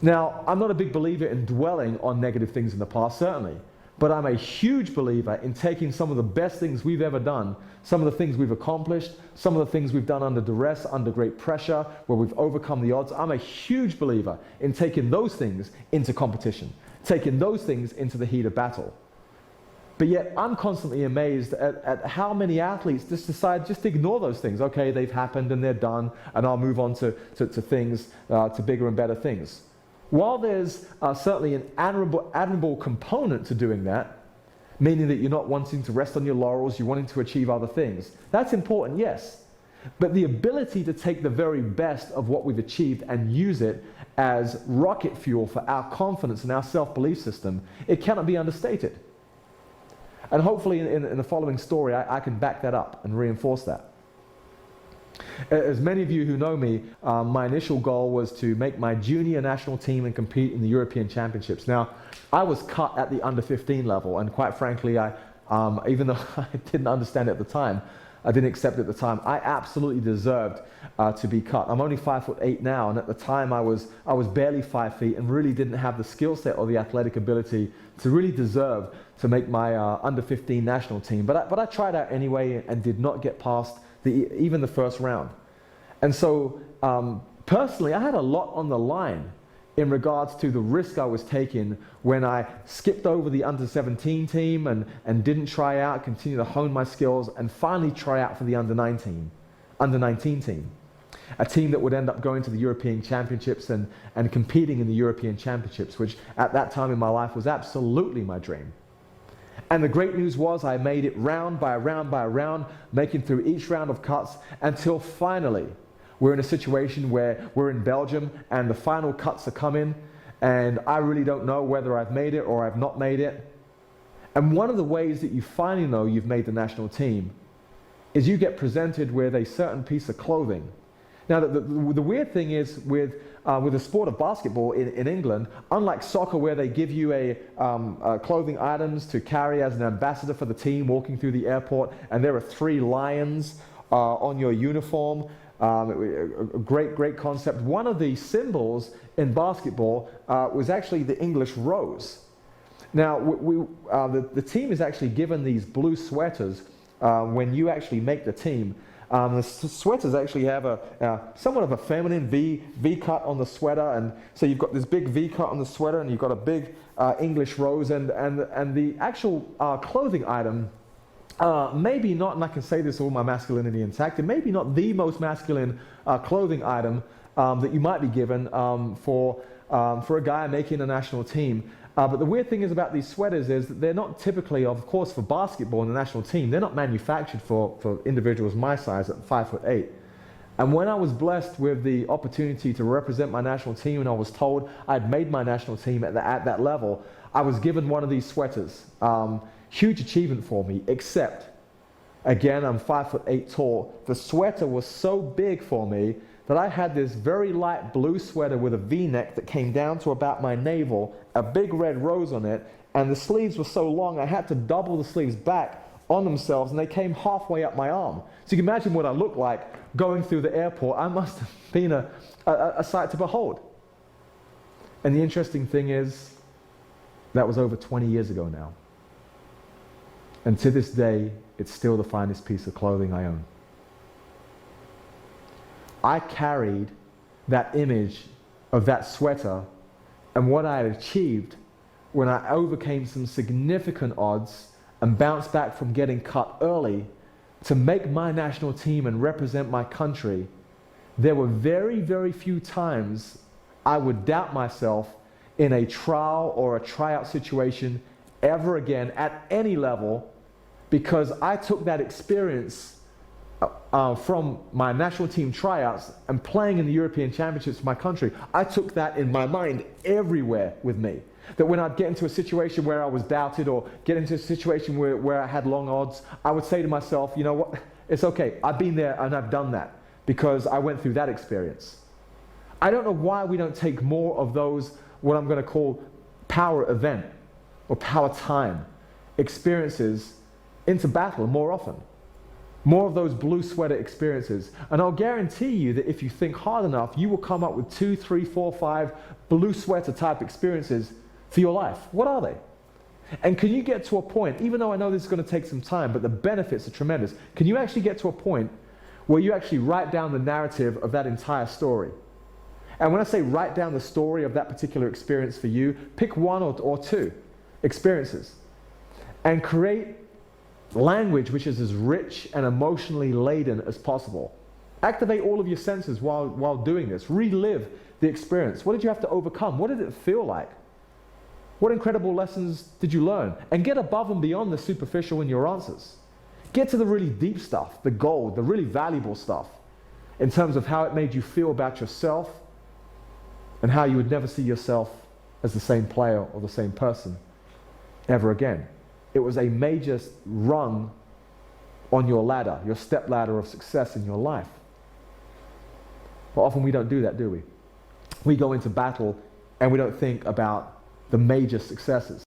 Now, I'm not a big believer in dwelling on negative things in the past, certainly, but I'm a huge believer in taking some of the best things we've ever done, some of the things we've accomplished, some of the things we've done under duress, under great pressure, where we've overcome the odds. I'm a huge believer in taking those things into competition, taking those things into the heat of battle. But yet, I'm constantly amazed at how many athletes just decide just to ignore those things. Okay, they've happened and they're done, and I'll move on to things, to bigger and better things. While there's certainly an admirable component to doing that, meaning that you're not wanting to rest on your laurels, you're wanting to achieve other things, that's important, yes. But the ability to take the very best of what we've achieved and use it as rocket fuel for our confidence and our self-belief system, it cannot be understated. And hopefully in the following story, I can back that up and reinforce that. As many of you who know me, my initial goal was to make my junior national team and compete in the European Championships. Now, I was cut at the under-15 level, and quite frankly, even though I didn't understand it at the time, I didn't accept it at the time, I absolutely deserved to be cut. I'm only 5'8" now, and at the time I was barely 5 feet and really didn't have the skill set or the athletic ability to really deserve to make my under-15 national team. But I tried out anyway and did not get past even the first round. And so personally, I had a lot on the line in regards to the risk I was taking when I skipped over the under-17 team and didn't try out, continue to hone my skills, and finally try out for the under-19 team. A team that would end up going to the European Championships and competing in the European Championships, which at that time in my life was absolutely my dream. And the great news was I made it round by round by round, making through each round of cuts until finally we're in a situation where we're in Belgium and the final cuts are coming, and I really don't know whether I've made it or I've not made it. And one of the ways that you finally know you've made the national team is you get presented with a certain piece of clothing. Now, the weird thing is with the sport of basketball in England, unlike soccer where they give you clothing items to carry as an ambassador for the team walking through the airport, and there are 3 lions on your uniform, a great concept. One of the symbols in basketball was actually the English rose. Now, the team is actually given these blue sweaters when you actually make the team. The sweaters actually have somewhat of a feminine V cut on the sweater, and so you've got this big V cut on the sweater, and you've got a big English rose, and the actual clothing item, maybe not, and I can say this all my masculinity intact, it may be not the most masculine clothing item that you might be given for a guy making a national team. But the weird thing is about these sweaters is that they're not typically, of course, for basketball and the national team, they're not manufactured for individuals my size at 5'8". And when I was blessed with the opportunity to represent my national team and I was told I'd made my national team at that level, I was given one of these sweaters. Huge achievement for me, except, again, I'm 5'8" tall. The sweater was so big for me that I had this very light blue sweater with a V-neck that came down to about my navel, a big red rose on it, and the sleeves were so long I had to double the sleeves back on themselves, and they came halfway up my arm. So you can imagine what I looked like going through the airport. I must have been a sight to behold. And the interesting thing is, that was over 20 years ago now. And to this day, it's still the finest piece of clothing I own. I carried that image of that sweater and what I had achieved when I overcame some significant odds and bounced back from getting cut early to make my national team and represent my country. There were very, very few times I would doubt myself in a trial or a tryout situation ever again at any level, because I took that experience from my national team tryouts and playing in the European Championships for my country. I took that in my mind everywhere with me. That when I'd get into a situation where I was doubted or get into a situation where I had long odds, I would say to myself, you know what, it's okay, I've been there and I've done that because I went through that experience. I don't know why we don't take more of those, what I'm going to call power event or power time experiences into battle more often. More of those blue sweater experiences. And I'll guarantee you that if you think hard enough, you will come up with 2, 3, 4, 5 blue sweater type experiences for your life. What are they? And can you get to a point, even though I know this is going to take some time, but the benefits are tremendous, can you actually get to a point where you actually write down the narrative of that entire story? And when I say write down the story of that particular experience for you, pick one or two experiences and create language which is as rich and emotionally laden as possible. Activate all of your senses while doing this. Relive the experience. What did you have to overcome? What did it feel like? What incredible lessons did you learn? And get above and beyond the superficial in your answers. Get to the really deep stuff, the gold, the really valuable stuff, in terms of how it made you feel about yourself and how you would never see yourself as the same player or the same person ever again. It was a major rung on your ladder, your step ladder of success in your life. But often we don't do that, do we? We go into battle and we don't think about the major successes.